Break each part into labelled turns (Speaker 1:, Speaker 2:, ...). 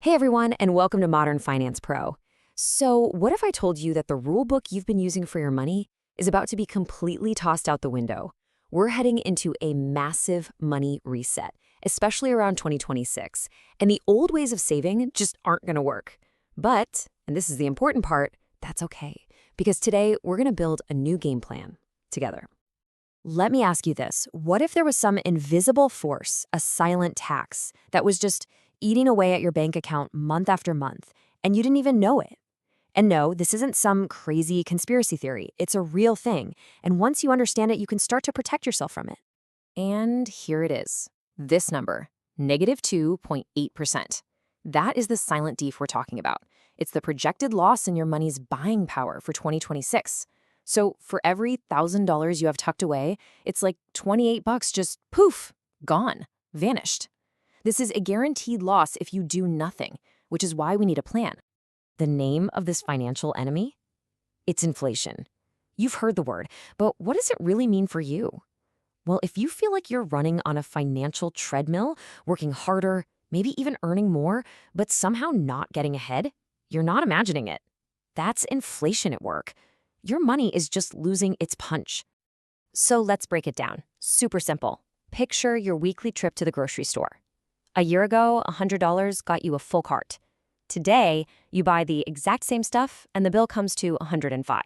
Speaker 1: Hey everyone, and welcome to Modern Finance Pro. So, what if I told you that the rule book you've been using for your money is about to be completely tossed out the window? We're heading into a massive money reset, especially around 2026, and the old ways of saving just aren't going to work. But, and this is the important part, that's okay, because today we're going to build a new game plan together. Let me ask you this. What if there was some invisible force, a silent tax, that was just eating away at your bank account month after month, and you didn't even know it? And no, this isn't some crazy conspiracy theory. It's a real thing. And once you understand it, you can start to protect yourself from it. And here it is. This number, negative 2.8%. That is the silent deef we're talking about. It's the projected loss in your money's buying power for 2026. So for every $1,000 you have tucked away, it's like 28 bucks just poof, gone, vanished. This is a guaranteed loss if you do nothing, which is why we need a plan. The name of this financial enemy? It's inflation. You've heard the word, but what does it really mean for you? Well, if you feel like you're running on a financial treadmill, working harder, maybe even earning more, but somehow not getting ahead, you're not imagining it. That's inflation at work. Your money is just losing its punch. So let's break it down. Super simple. Picture your weekly trip to the grocery store. A year ago, $100 got you a full cart. Today, you buy the exact same stuff and the bill comes to $105.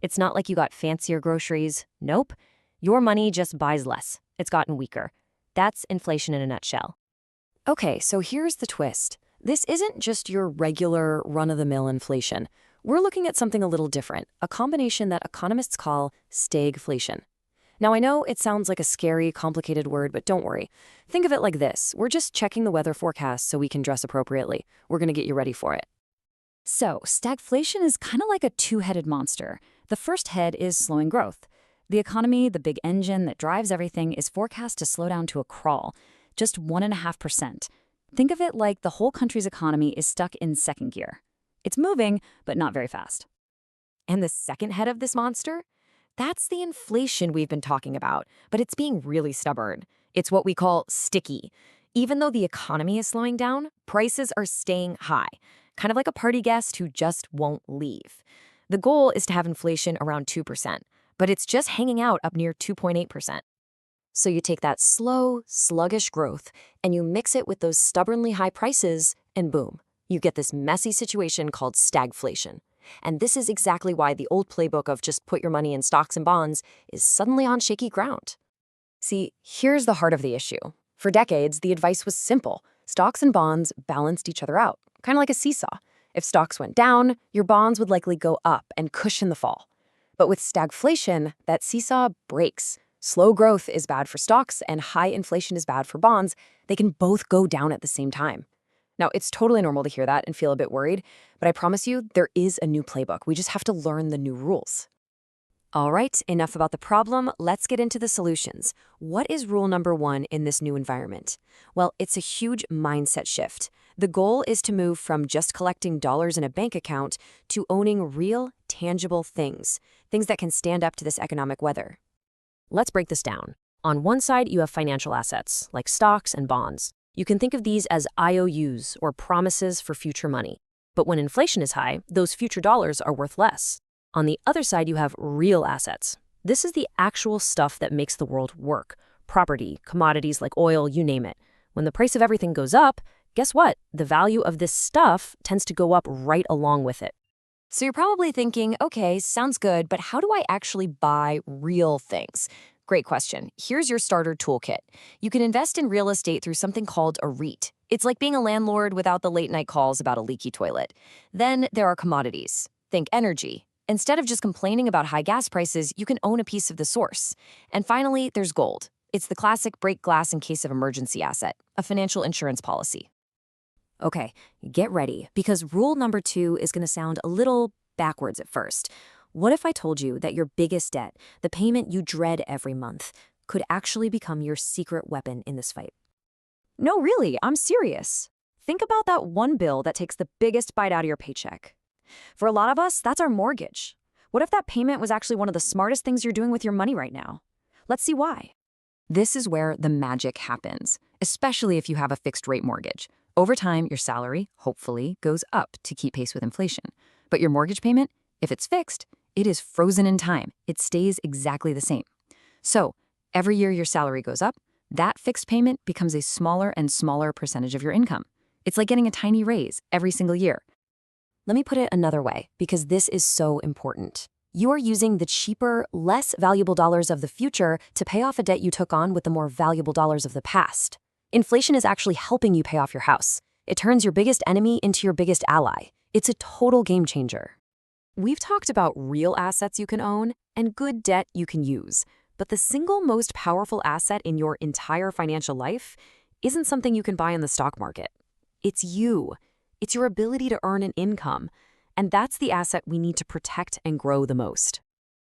Speaker 1: It's not like you got fancier groceries. Nope. Your money just buys less. It's gotten weaker. That's inflation in a nutshell. Okay, so here's the twist. This isn't just your regular run-of-the-mill inflation. We're looking at something a little different, a combination that economists call stagflation. Now, I know it sounds like a scary, complicated word, but don't worry. Think of it like this. We're just checking the weather forecast so we can dress appropriately. We're going to get you ready for it. So, stagflation is kind of like a two-headed monster. The first head is slowing growth. The economy, the big engine that drives everything, is forecast to slow down to a crawl, just 1.5%. Think of it like the whole country's economy is stuck in second gear. It's moving, but not very fast. And the second head of this monster? That's the inflation we've been talking about, but it's being really stubborn. It's what we call sticky. Even though the economy is slowing down, prices are staying high, kind of like a party guest who just won't leave. The goal is to have inflation around 2%, but it's just hanging out up near 2.8%. So you take that slow, sluggish growth, and you mix it with those stubbornly high prices, and boom, you get this messy situation called stagflation. And this is exactly why the old playbook of just put your money in stocks and bonds is suddenly on shaky ground. See, here's the heart of the issue. For decades, the advice was simple. Stocks and bonds balanced each other out, kind of like a seesaw. If stocks went down, your bonds would likely go up and cushion the fall. But with stagflation, that seesaw breaks. Slow growth is bad for stocks and high inflation is bad for bonds. They can both go down at the same time. Now, it's totally normal to hear that and feel a bit worried, but I promise you, there is a new playbook. We just have to learn the new rules. All right, enough about the problem. Let's get into the solutions. What is rule number 1 in this new environment? Well, it's a huge mindset shift. The goal is to move from just collecting dollars in a bank account to owning real, tangible things that can stand up to this economic weather. Let's break this down. On one side, you have financial assets, like stocks and bonds. You can think of these as IOUs, or promises for future money. But when inflation is high, those future dollars are worth less. On the other side, you have real assets. This is the actual stuff that makes the world work. Property, commodities like oil, you name it. When the price of everything goes up, guess what? The value of this stuff tends to go up right along with it. So you're probably thinking, okay, sounds good, but how do I actually buy real things? Great question. Here's your starter toolkit. You can invest in real estate through something called a REIT. It's like being a landlord without the late-night calls about a leaky toilet. Then there are commodities. Think energy. Instead of just complaining about high gas prices, you can own a piece of the source. And finally, there's gold. It's the classic break glass in case of emergency asset, a financial insurance policy. Okay, get ready, because rule number 2 is going to sound a little backwards at first. What if I told you that your biggest debt, the payment you dread every month, could actually become your secret weapon in this fight? No, really, I'm serious. Think about that one bill that takes the biggest bite out of your paycheck. For a lot of us, that's our mortgage. What if that payment was actually one of the smartest things you're doing with your money right now? Let's see why. This is where the magic happens, especially if you have a fixed-rate mortgage.
Speaker 2: Over time, your salary, hopefully, goes up to keep pace with inflation. But your mortgage payment, if it's fixed, it is frozen in time. It stays exactly the same. So, every year your salary goes up, that fixed payment becomes a smaller and smaller percentage of your income. It's like getting a tiny raise every single year.
Speaker 1: Let me put it another way, because this is so important. You are using the cheaper, less valuable dollars of the future to pay off a debt you took on with the more valuable dollars of the past. Inflation is actually helping you pay off your house. It turns your biggest enemy into your biggest ally. It's a total game changer. We've talked about real assets you can own and good debt you can use, but the single most powerful asset in your entire financial life isn't something you can buy in the stock market. It's you. It's your ability to earn an income, and that's the asset we need to protect and grow the most.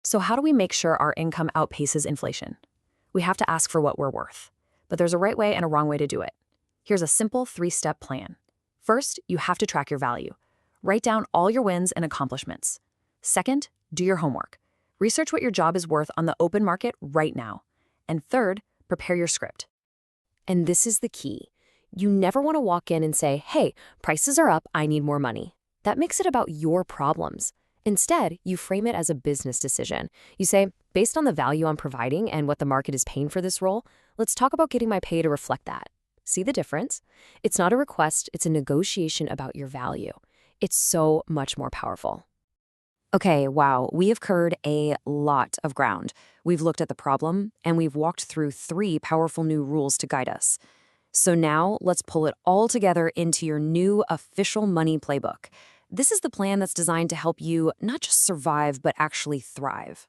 Speaker 2: So how do we make sure our income outpaces inflation? We have to ask for what we're worth, but there's a right way and a wrong way to do it. Here's a simple 3-step plan. First, you have to track your value. Write down all your wins and accomplishments. Second, do your homework. Research what your job is worth on the open market right now. And third, prepare your script.
Speaker 1: And this is the key. You never want to walk in and say, hey, prices are up, I need more money. That makes it about your problems. Instead, you frame it as a business decision. You say, based on the value I'm providing and what the market is paying for this role, let's talk about getting my pay to reflect that. See the difference? It's not a request, it's a negotiation about your value. It's so much more powerful. Okay, wow, we have covered a lot of ground. We've looked at the problem, and we've walked through 3 powerful new rules to guide us. So now let's pull it all together into your new official money playbook. This is the plan that's designed to help you not just survive, but actually thrive.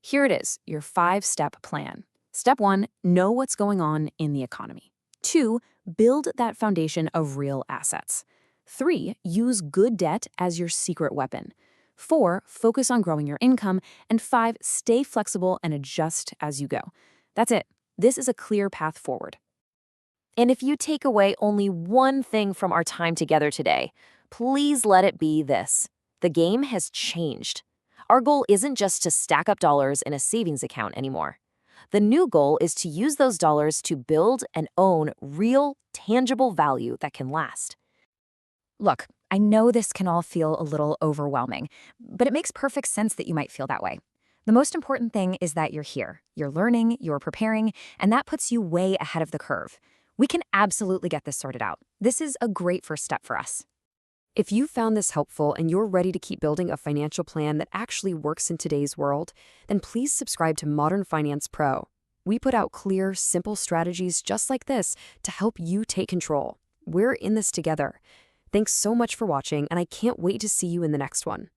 Speaker 2: Here it is, your 5-step plan. Step 1, know what's going on in the economy. 2, build that foundation of real assets. 3, use good debt as your secret weapon. 4, focus on growing your income. And 5, stay flexible and adjust as you go. That's it. This is a clear path forward.
Speaker 1: And if you take away only one thing from our time together today, please let it be this. The game has changed. Our goal isn't just to stack up dollars in a savings account anymore. The new goal is to use those dollars to build and own real, tangible value that can last.
Speaker 2: Look, I know this can all feel a little overwhelming, but it makes perfect sense that you might feel that way. The most important thing is that you're here. You're learning, you're preparing, and that puts you way ahead of the curve. We can absolutely get this sorted out. This is a great first step for us.
Speaker 1: If you found this helpful and you're ready to keep building a financial plan that actually works in today's world, then please subscribe to Modern Finance Pro. We put out clear, simple strategies just like this to help you take control. We're in this together. Thanks so much for watching, and I can't wait to see you in the next one.